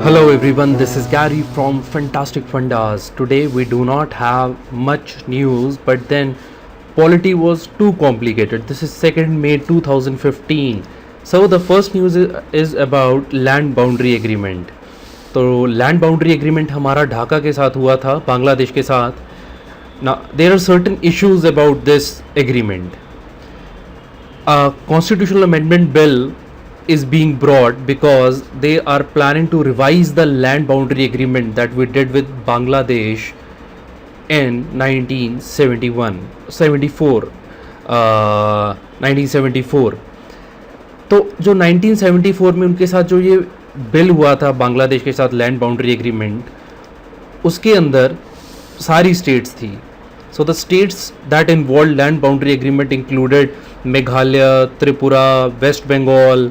Hello everyone, this is Gary from Fantastic Fundas. Today we do not have much news, but then polity was too complicated. This is 2nd May 2015. So the first news is about land boundary agreement. तो land boundary agreement हमारा ढाका के साथ हुआ था, बांग्लादेश के साथ. Now there are certain issues about this agreement. A constitutional amendment bill is being brought because they are planning to revise the land boundary agreement that we did with Bangladesh in 1974. तो जो 1974 में उनके साथ जो ये bill हुआ था बांग्लादेश के साथ लैंड बाउंड्री एग्रीमेंट, उसके अंदर सारी स्टेट्स थी. So the states that involved land boundary agreement included Meghalaya, Tripura, West Bengal,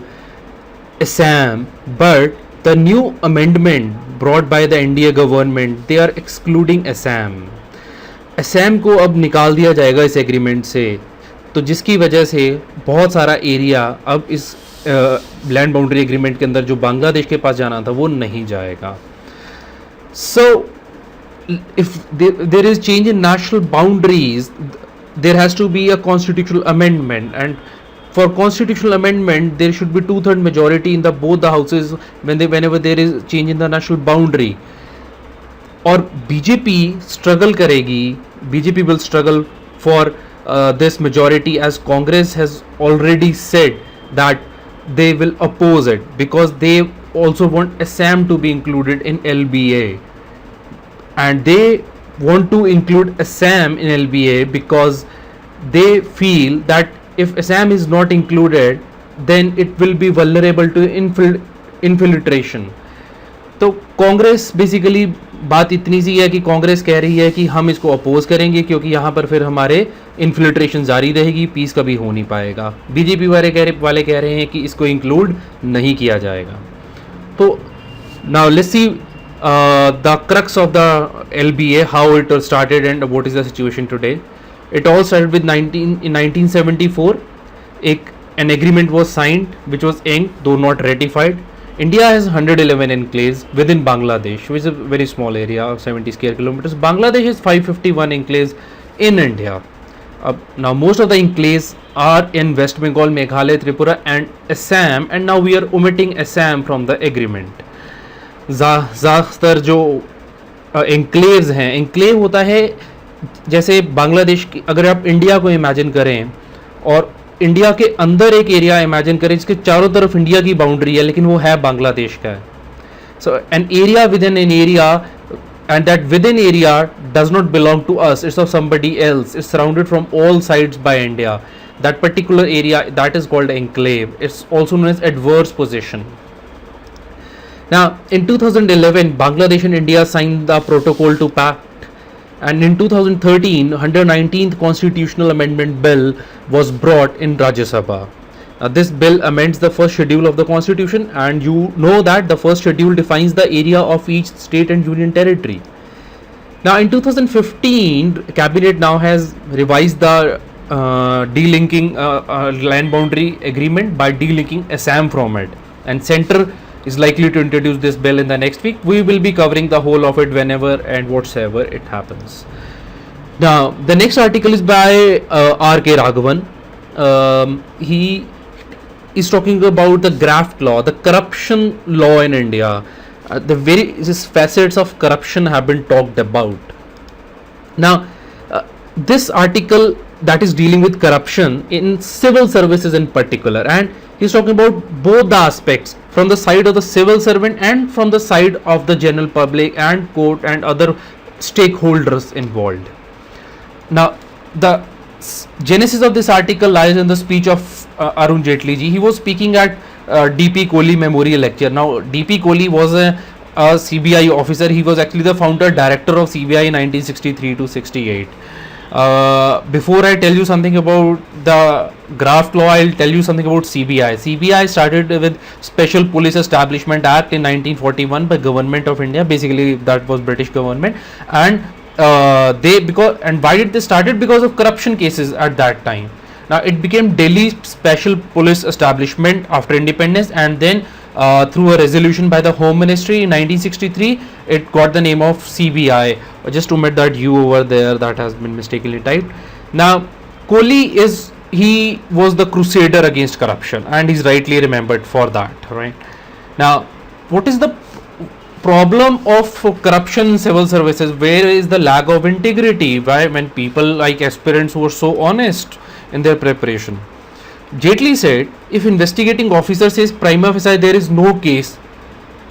Assam, but the new amendment brought by the NDA government, they are excluding Assam. Assam को अब निकाल दिया जाएगा इस एग्रीमेंट से, तो जिसकी वजह से बहुत सारा एरिया अब इस लैंड बाउंड्री एग्रीमेंट के अंदर जो बांग्लादेश के पास जाना था वो नहीं जाएगा. So if there is change in national boundaries, there has to be a constitutional amendment, and for constitutional amendment there should be 2/3 majority in both the houses whenever there is change in the national boundary. और BJP struggle करेगी, BJP will struggle for this majority, as Congress has already said that they will oppose it because they also want Assam to be included in LBA. And they want to include Assam in LBA because they feel that if Assam is not included, then it will be vulnerable to infiltration. तो Congress basically बात इतनी सी है कि कांग्रेस कह रही है कि हम इसको अपोज करेंगे क्योंकि यहाँ पर फिर हमारे इन्फिल्ट्रेशन जारी रहेगी, पीस कभी हो नहीं पाएगा. बीजेपी वाले कह रहे हैं कि इसको इंक्लूड नहीं किया जाएगा. तो now let's see the crux of the LBA, how it started and what is the situation today. It all started with in 1974. An agreement was signed which was inked though not ratified. India has 111 enclaves within Bangladesh, which is a very small area of 70 square kilometers. Bangladesh has 551 enclaves in India. Now most of the enclaves are in West Bengal, Meghalaya, Tripura and Assam, and now we are omitting Assam from the agreement. ज़्यादातर जो एंक्लेव्स हैं, enclave होता है जैसे बांग्लादेश की, अगर आप India को इमेजिन करें और इंडिया के अंदर एक एरिया इमेजिन करें जिसके चारों तरफ इंडिया की बाउंड्री है लेकिन वो है बांग्लादेश का है. So an area within an area and that within area does not belong to us, it's of somebody else, it's surrounded from all sides by India. That particular area, that is called enclave. It's also known as adverse possession. Now, in 2011, Bangladesh and India signed the protocol to pact, and in 2013, 119th Constitutional Amendment Bill was brought in Rajya Sabha. Now, this bill amends the first schedule of the Constitution, and you know that the first schedule defines the area of each state and union territory. Now, in 2015, Cabinet now has revised the delinking land boundary agreement by delinking Assam from it, and Centre is likely to introduce this bill in the next week. We will be covering the whole of it whenever and whatsoever it happens. Now, the next article is by R.K. Raghavan. He is talking about the graft law, the corruption law in India. The various facets of corruption have been talked about. Now, this article that is dealing with corruption in civil services in particular, and he's talking about both the aspects, from the side of the civil servant and from the side of the general public and court and other stakeholders involved. Now, the genesis of this article lies in the speech of Arun Jaitley ji. He was speaking at D.P. Kohli Memorial Lecture. Now, D.P. Kohli was a CBI officer. He was actually the founder director of CBI in 1963 to 68. Before I tell you something about the graft law, I'll tell you something about CBI. CBI started with Special Police Establishment Act in 1941 by Government of India. Basically, that was British government, and why did they started? Because of corruption cases at that time. Now it became Delhi Special Police Establishment after independence, and then through a resolution by the Home Ministry in 1963. It got the name of CBI. Just omit that U over there, that has been mistakenly typed. Now, Kohli he was the crusader against corruption, and he's rightly remembered for that, right? Now, what is the problem of corruption in civil services? Where is the lack of integrity? Why, when people like aspirants who are so honest in their preparation? Jaitley said, if investigating officer says prima facie there is no case,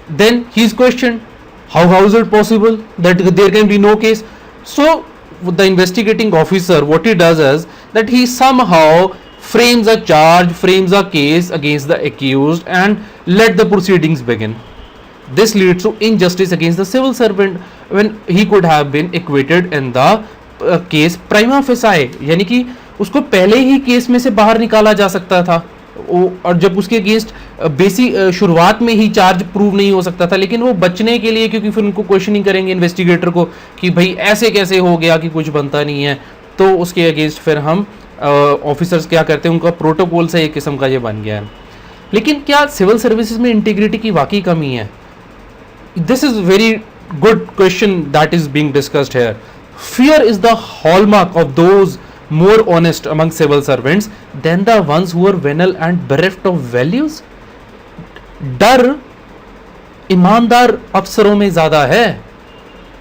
then he is questioned. How is it possible that there can be no case? So the investigating officer, what he does is that he somehow frames a charge, frames a case against the accused, and let the proceedings begin. This leads to injustice against the civil servant when he could have been acquitted in the case prima facie, यानी कि उसको पहले ही case में से बाहर निकाला जा सकता था, और जब उसके अगेंस्ट बेसिक शुरुआत में ही चार्ज प्रूव नहीं हो सकता था, लेकिन वो बचने के लिए, क्योंकि फिर उनको क्वेश्चनिंग करेंगे इन्वेस्टिगेटर को कि भाई ऐसे कैसे हो गया कि कुछ बनता नहीं है, तो उसके अगेंस्ट फिर हम ऑफिसर्स क्या करते हैं, उनका प्रोटोकॉल से एक किस्म का ये बन गया है. लेकिन क्या सिविल सर्विसेज में इंटीग्रिटी की वाकई कमी है? This is very good question that is being discussed here. Fear is the hallmark of those more honest among civil servants than the ones who are venal and bereft of values. डर ईमानदार अफसरों में ज्यादा है,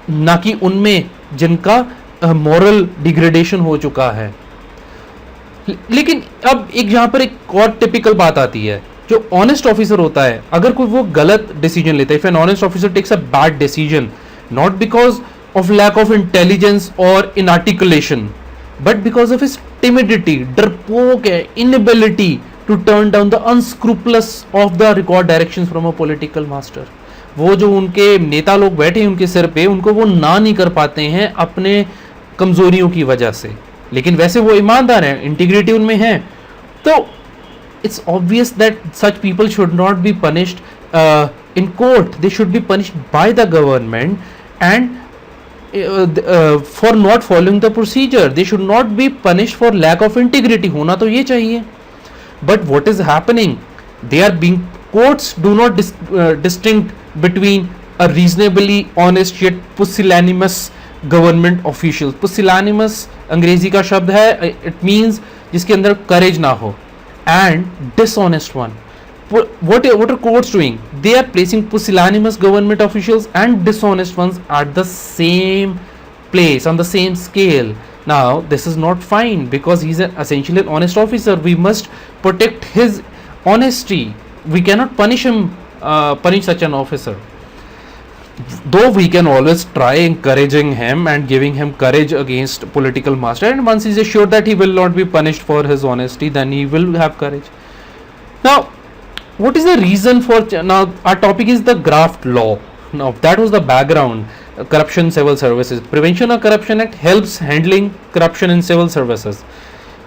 ना कि उनमें जिनका मॉरल डिग्रेडेशन हो चुका है. लेकिन अब एक यहां पर एक और टिपिकल बात आती है. जो ऑनेस्ट ऑफिसर होता है, अगर कोई वो गलत डिसीजन लेता है, if an honest officer takes a bad decision, not because of lack of intelligence or inarticulation, but because of his timidity, डरपोक है, inability to turn down the unscrupulous of the record directions from a political master. वो जो उनके नेता लोग बैठे हैं उनके सिर पे, उनको वो ना नहीं कर पाते हैं अपने कमजोरियों की वजह से, लेकिन वैसे वो ईमानदार हैं, इंटीग्रिटी उनमें है. तो it's obvious that such people should not be punished in court. They should be punished by the government and for not following the procedure. They should not be punished for lack of integrity. होना तो ये चाहिए. But what is happening? They are being, courts do not distinct between a reasonably honest yet pusillanimous government officials. Pusillanimous अंग्रेजी का शब्द है, it means जिसके अंदर courage ना हो, and dishonest one. What are courts doing? They are placing pusillanimous government officials and dishonest ones at the same place, on the same scale. Now this is not fine, because he is essentially an honest officer. We must protect his honesty. We cannot punish him, punish such an officer. Though we can always try encouraging him and giving him courage against political master, and once he is assured that he will not be punished for his honesty, then he will have courage. Now, what is the reason for, now our topic is the graft law. Now that was the background. Corruption civil services, Prevention of Corruption Act helps handling corruption in civil services.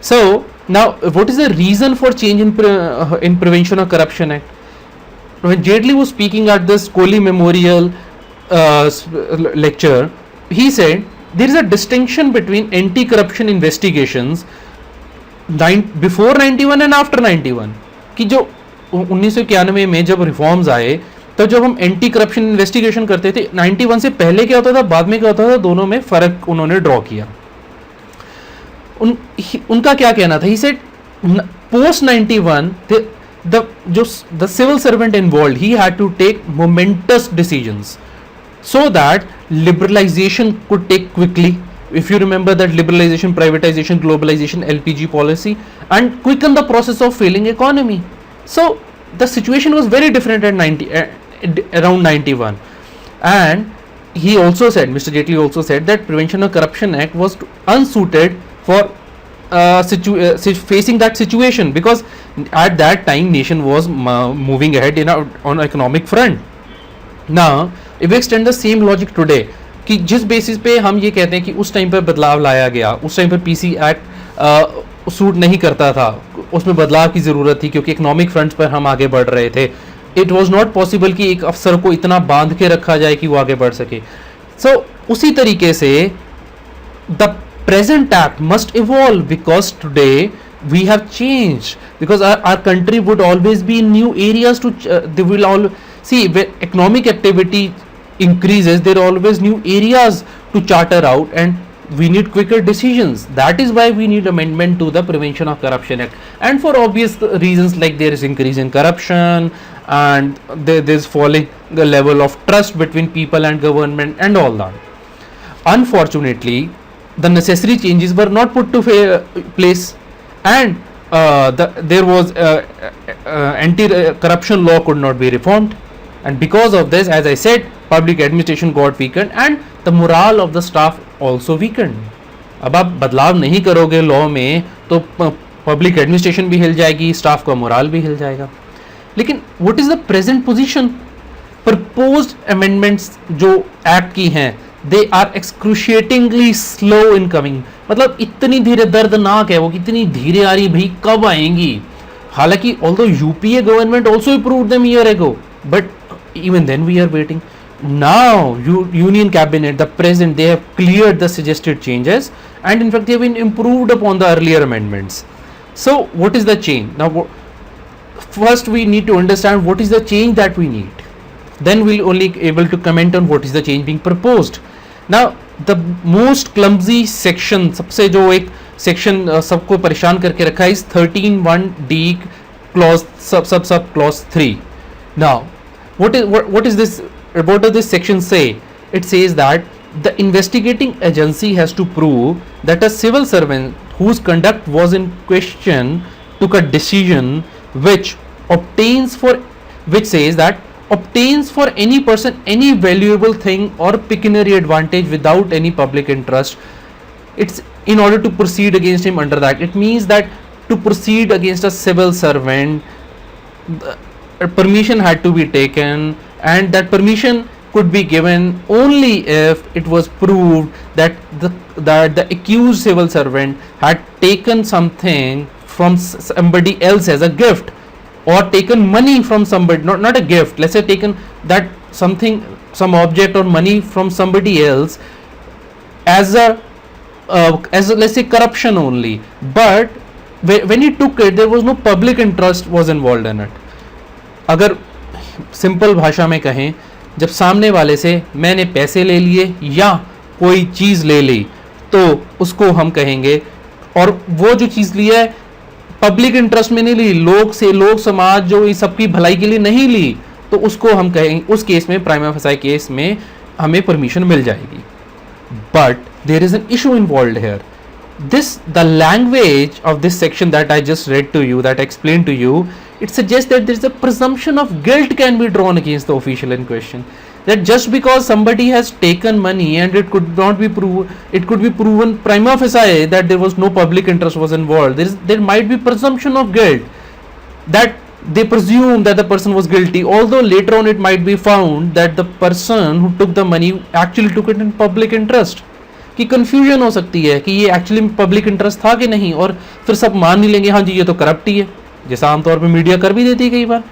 So now what is the reason for change in Prevention of Corruption Act? When Jaitley was speaking at this Kohli Memorial lecture, he said there is a distinction between anti-corruption investigations before 91 and after 91. कि जो 1991 में जब reforms आए, तब जब हम anti corruption investigation करते थे, 91 से पहले क्या होता था, बाद में क्या होता था, दोनों में फर्क उन्होंने ड्रॉ किया. उनका क्या कहना था? He said post 91 the civil servant involved, he had to take momentous decisions so that liberalization could take quickly. If you remember that liberalization, privatization, globalization, LPG policy, and quicken the process of failing economy. So the situation was very different at around 91. And he also said, Mr. Jaitley also said that Prevention of Corruption Act was unsuited for facing that situation, because at that time nation was moving ahead on economic front. Now if we extend the same logic today, कि जिस basis पे हम ये कहते हैं कि उस time पर बदलाव लाया गया, उस टाइम पर पीसी एक्ट सूट नहीं करता था, उसमें बदलाव की ज़रूरत थी क्योंकि इकोनॉमिक फ्रंट पर हम आगे बढ़ रहे थे. इट वाज नॉट पॉसिबल कि एक अफसर को इतना बांध के रखा जाए कि वो आगे बढ़ सके. सो उसी तरीके से the present act must evolve, because today we have changed, because our country would always be in new areas to they will all see when economic activity increases, there are always new areas to charter out, and we need quicker decisions. That is why we need amendment to the Prevention of Corruption Act, and for obvious reasons, like there is increase in corruption, and there's falling the level of trust between people and government and all that. Unfortunately, the necessary changes were not put to place, and there was anti-corruption law could not be reformed, and because of this, as I said, public administration got weakened and the morale of the staff also weakened. अब आप बदलाव नहीं करोगे law में तो public administration भी हिल जाएगी, staff का मोरल भी हिल जाएगा. लेकिन what is the present position? Proposed amendments जो एक्ट की हैं, they are excruciatingly slow in coming. मतलब इतनी धीरे, दर्दनाक है वो, कितनी धीरे आ रही भाई, कब आएंगी? हालांकि although UPA government also approved them year ago, but even then we are waiting. Now union cabinet, the president, they have cleared the suggested changes, and in fact they have been improved upon the earlier amendments. So what is the change? Now first we need to understand what is the change that we need, then we'll only able to comment on what is the change being proposed. Now the most clumsy section, सबसे जो एक section सबको परेशान करके रखा है, is 13(1)(d) clause sub clause 3. Now what is this? What does this section say? It says that the investigating agency has to prove that a civil servant whose conduct was in question took a decision which says that obtains for any person any valuable thing or pecuniary advantage without any public interest. It's in order to proceed against him under that. It means that to proceed against a civil servant, permission had to be taken, and that permission could be given only if it was proved that the accused civil servant had taken something from somebody else as a gift, or taken money from somebody, not a gift, let's say taken that something, some object or money from somebody else as a let's say corruption only, but when he took it there was no public interest was involved in it. अगर simple भाषा में कहें, जब सामने वाले से मैंने पैसे ले लिए या कोई चीज़ ले ली तो उसको हम कहेंगे, और वो जो चीज़ ली है पब्लिक इंटरेस्ट में नहीं ली, लोग समाज जो इस सबकी भलाई के लिए नहीं ली, तो उसको हम कहेंगे, उस केस में प्राइमा फेसाई केस में हमें परमिशन मिल जाएगी. But there is an issue involved here. The language of this section that I just read to you, that I explained to you, it suggests that there is a presumption of guilt can be drawn against the official in question. That just because somebody has taken money and it could not be proven, it could be proven prima facie that there was no public interest was involved. There might be presumption of guilt, that they presume that the person was guilty, although later on it might be found that the person who took the money actually took it in public interest. कि confusion हो सकती है कि ये actually public interest था कि नहीं, और फिर सब मान नहीं लेंगे हाँ जी ये तो करप्ट ही है, जैसा आमतौर पे मीडिया कर भी देती है कई बार.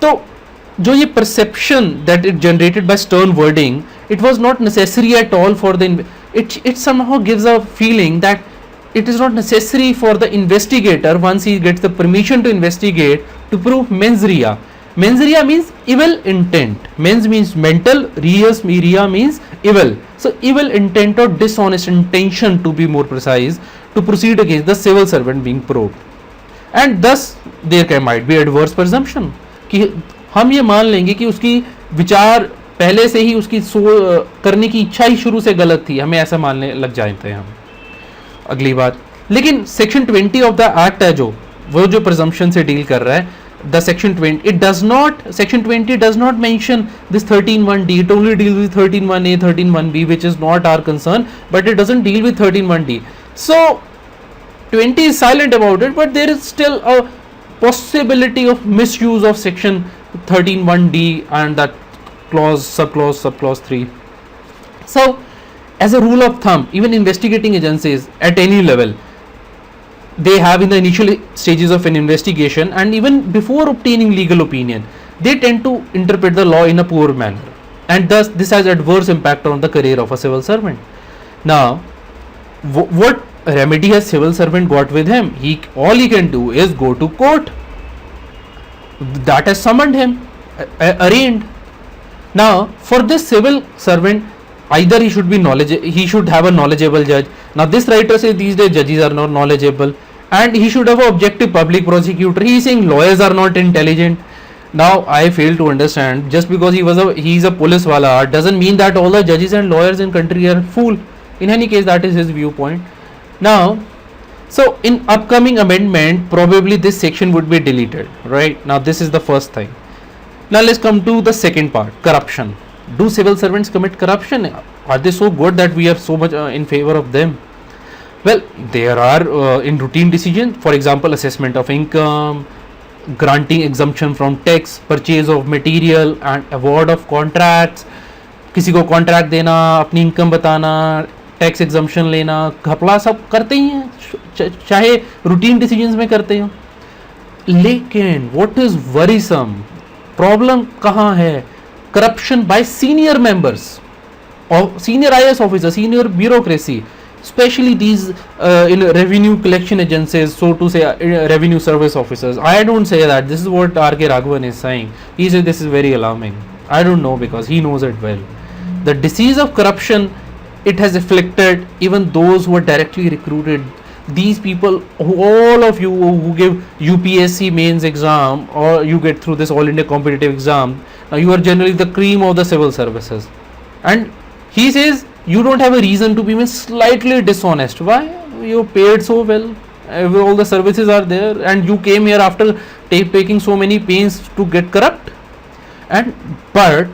तो जो ये perception that it generated by stern wording, it was not necessary at all for the it somehow gives a feeling that it is not necessary for the investigator, once he gets the permission to investigate, to prove mens rea. Mens rea means evil intent. Mens means mental, rea means evil. So evil intent or dishonest intention, to be more precise, to proceed against the civil servant being proved. And thus there might be adverse presumption कि हम ये मान लेंगे कि उसकी विचार पहले से ही उसकी करने की इच्छा ही शुरू से गलत थी, हमें ऐसा मानने लग जाते हैं हम. अगली बात, लेकिन सेक्शन 20 ऑफ द एक्ट है जो वो जो प्रिजम्पशन से डील कर रहा है, the section 20, it does not, section 20 does not mention this 13(1)(d), it only deal with 13(1)(a), 13(1)(b, which is not our concern, but it doesn't deal with 13(1)(d). So 20 is silent about it, but there is still a possibility of misuse of section 13(1)(d) and that subclause 3. So as a rule of thumb, even investigating agencies at any level, they have in the initial stages of an investigation and even before obtaining legal opinion, they tend to interpret the law in a poor manner, and thus this has adverse impact on the career of a civil servant. Now what remedy a civil servant got with him? All he can do is go to court. That has summoned him, arraigned. Now, for this civil servant, either he should have a knowledgeable judge. Now, this writer says these days judges are not knowledgeable, and he should have an objective public prosecutor. He is saying lawyers are not intelligent. Now, I fail to understand, just because he's a police wala doesn't mean that all the judges and lawyers in country are fool. In any case, that is his viewpoint. Now, so in upcoming amendment, probably this section would be deleted, right? Now, this is the first thing. Now, let's come to the second part, corruption. Do civil servants commit corruption? Are they so good that we are so much in favor of them? Well, there are in routine decisions, for example, assessment of income, granting exemption from tax, purchase of material and award of contracts. किसी को contract देना, अपनी income बताना, tax exemption लेना, घपला सब करते ही हैं, चाहे रूटीन डिसीजंस में करते हो. लेकिन व्हाट इज वरीसम, प्रॉब्लम कहाँ है? Corruption bye senior members, senior IAS officers, senior bureaucracy, especially these in revenue collection agencies, so to say, revenue service officers. I don't say that. This is what R.K. Raghavan is saying. He says this is very alarming. I don't know, because he knows it well. The disease of corruption, it has afflicted even those who are directly recruited. These people, all of you who give UPSC mains exam, or you get through this All India competitive exam, now you are generally the cream of the civil services. And he says you don't have a reason to be even slightly dishonest. Why? You're paid so well, all the services are there, and you came here after taking so many pains to get corrupt. But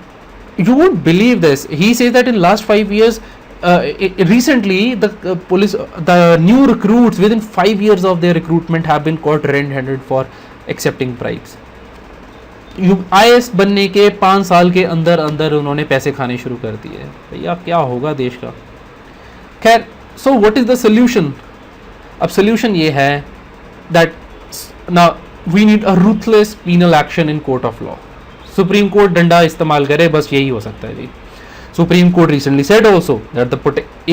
you won't believe this. He says that in last 5 years, recently the police, the new recruits, within 5 years of their recruitment, have been caught red-handed for accepting bribes. IAS बनने के 5 साल के अंदर अंदर उन्होंने पैसे खाने शुरू कर दिए. भैया क्या होगा देश का? खैर, so what is the solution? अब सोल्यूशन ये है that now we need a ruthless penal action in court of law. Supreme Court डंडा इस्तेमाल करे, बस यही हो सकता है जी. Supreme Court recently said also that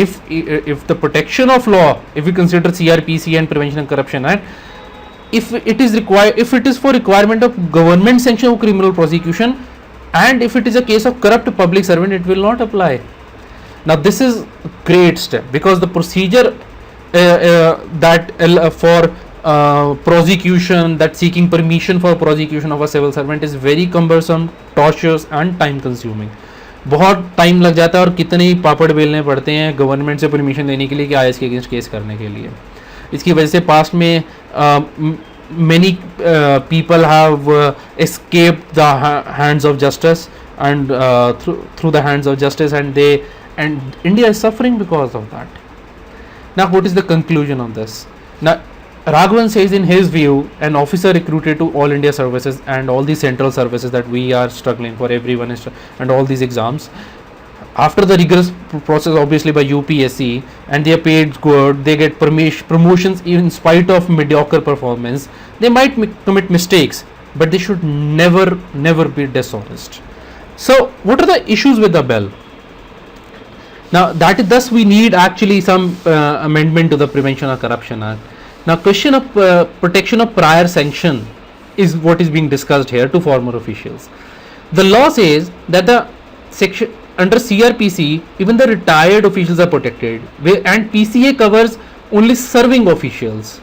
if the protection of law, if we consider CRPC and Prevention of Corruption Act, if it is for requirement of government sanction of criminal prosecution, and if it is a case of corrupt public servant, it will not apply. Now, this is great step, because the procedure for prosecution, that seeking permission for prosecution of a civil servant is very cumbersome, tortuous and time consuming. बहुत time लग जाता है और कितने ही पापड़ बेलने पड़ते हैं government से परमिशन लेने के लिए कि IAS के अगेंस्ट केस करने के लिए. इसकी वजह से पास्ट में many people have escaped the hands of justice, and through the hands of justice, and India is suffering because of that. Now, what is the conclusion of this? Now, Raghavan says in his view, an officer recruited to all India services and all these central services that we are struggling for, everyone is, and all these exams, after the rigorous process obviously by UPSC, and they are paid good, they get promotions in spite of mediocre performance. They might commit mistakes, but they should never be dishonest. So what are the issues with the bill? Now, thus we need actually some amendment to the Prevention of Corruption Act. Now, question of protection of prior sanction is what is being discussed here to former officials. The law says that the section under CRPC, even the retired officials are protected, and PCA covers only serving officials.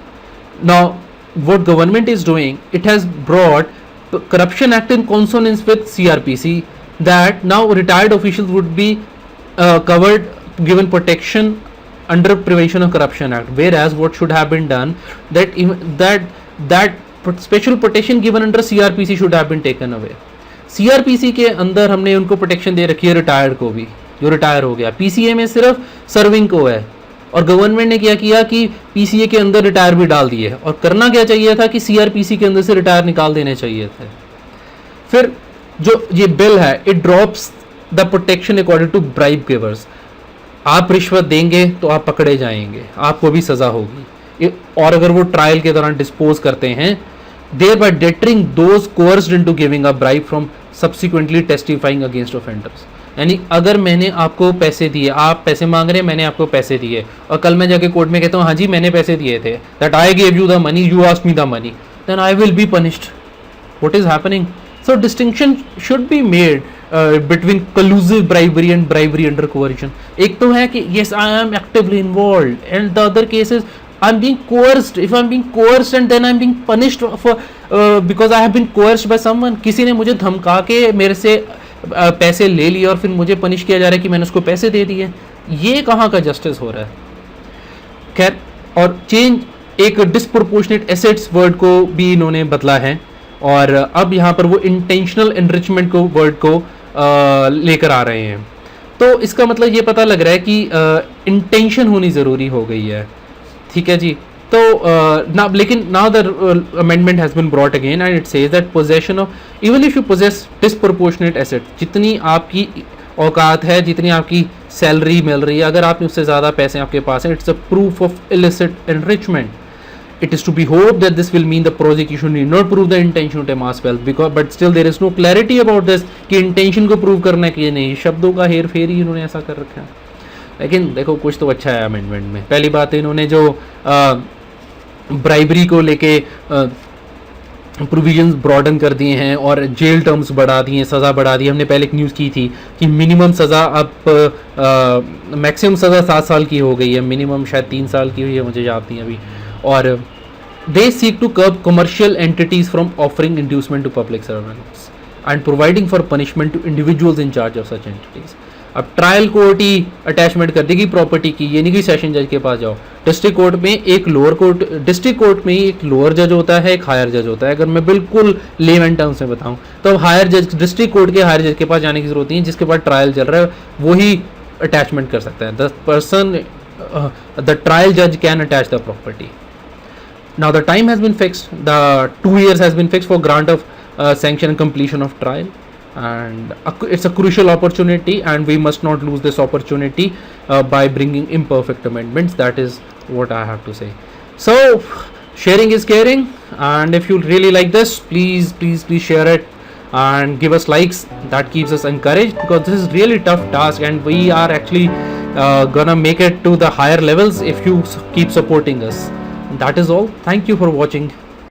Now, what government is doing, it has brought the Corruption Act in consonance with CRPC, that now retired officials would be covered, given protection under Prevention of Corruption Act, whereas what should have been done, that special protection given under CRPC should have been taken away. CRPC के अंदर हमने उनको protection दे रखी है retired को भी, जो retire हो गया. PCA में सिर्फ सर्विंग को है, और गवर्नमेंट ने क्या किया कि PCA के अंदर रिटायर भी डाल दिए, और करना क्या चाहिए था कि CRPC के अंदर से रिटायर निकाल देने चाहिए थे. फिर जो ये बिल है, it drops the protection according to bribe givers. आप रिश्वत देंगे तो आप पकड़े जाएंगे, आपको भी सज़ा होगी. और अगर वो ट्रायल के दौरान डिस्पोज करते हैं, thereby deterring those coerced into giving a bribe from subsequently testifying against offenders. यानी अगर मैंने आपको पैसे दिए, आप पैसे मांग रहे हैं, मैंने आपको पैसे दिए, और कल मैं जाके कोर्ट में कहता हूँ हाँ जी मैंने पैसे दिए थे, that I gave you the money, you asked me the money, then I will be punished. What is happening? So distinction should be made between collusive bribery and bribery under coercion. एक तो है कि yes I am actively involved, and the other cases I'm being coerced. If I'm being coerced and then I'm being punished for because I have been coerced by someone. किसी ने मुझे धमका के मेरे से पैसे ले लिए और फिर मुझे पनिश किया जा रहा है कि मैंने उसको पैसे दे दिए. ये कहाँ का जस्टिस हो रहा है? खैर, और चेंज एक डिस्प्रोपोर्शनेट एसेट्स वर्ड को भी इन्होंने बदला है, और अब यहाँ पर वो इंटेंशनल एनरिचमेंट को वर्ड को लेकर आ रहे हैं. तो इसका मतलब ये पता लग रहा है कि इंटेंशन होनी ज़रूरी हो गई है. ठीक है जी. तो लेकिन now the amendment has been brought again and it says that possession of, even if you possess disproportionate asset, जितनी आपकी औकात है, जितनी आपकी सैलरी मिल रही है, अगर आपने उससे ज़्यादा पैसे आपके पास हैं, it's a proof of illicit enrichment. It is to be hoped that this will mean the prosecution need not prove the intention to amass wealth, because but still there is no clarity about this कि intention को prove करना है कि नहीं. शब्दों का हेर फेर ही इन्होंने ऐसा कर रखा है. लेकिन देखो कुछ तो अच्छा है अमेंडमेंट में. पहली बात इन्होंने जो ब्राइबरी को लेके प्रोविजंस ब्रॉडन कर दिए हैं और जेल टर्म्स बढ़ा दिए हैं, सज़ा बढ़ा दी. हमने पहले एक न्यूज़ की थी कि मिनिमम सज़ा अब मैक्सिमम सज़ा 7 साल की हो गई है, मिनिमम शायद 3 साल की हुई है, मुझे याद नहीं अभी. और they seek to curb commercial entities from offering inducement to public servants and providing for punishment to individuals in charge of such entities. अब ट्रायल कोर्ट ही अटैचमेंट कर देगी प्रॉपर्टी की, ये नहीं कि सेशन जज के पास जाओ. डिस्ट्रिक्ट कोर्ट में एक लोअर कोर्ट, डिस्ट्रिक्ट कोर्ट में ही एक लोअर जज होता है, एक हायर जज होता है. अगर मैं बिल्कुल लेमन टर्म्स में बताऊं तो हायर जज, डिस्ट्रिक्ट कोर्ट के हायर जज के पास जाने की जरूरत नहीं है. जिसके पास ट्रायल चल रहा है वही अटैचमेंट कर सकता है. द ट्रायल जज can attach the property. Now the time has been fixed. The 2 years has been fixed for grant of sanction and completion of trial, and it's a crucial opportunity, and we must not lose this opportunity by bringing imperfect amendments. That is what I have to say. So sharing is caring, and if you really like this, please share it and give us likes. That keeps us encouraged, because this is really tough task, and we are actually gonna make it to the higher levels if you keep supporting us. That is all. Thank you for watching.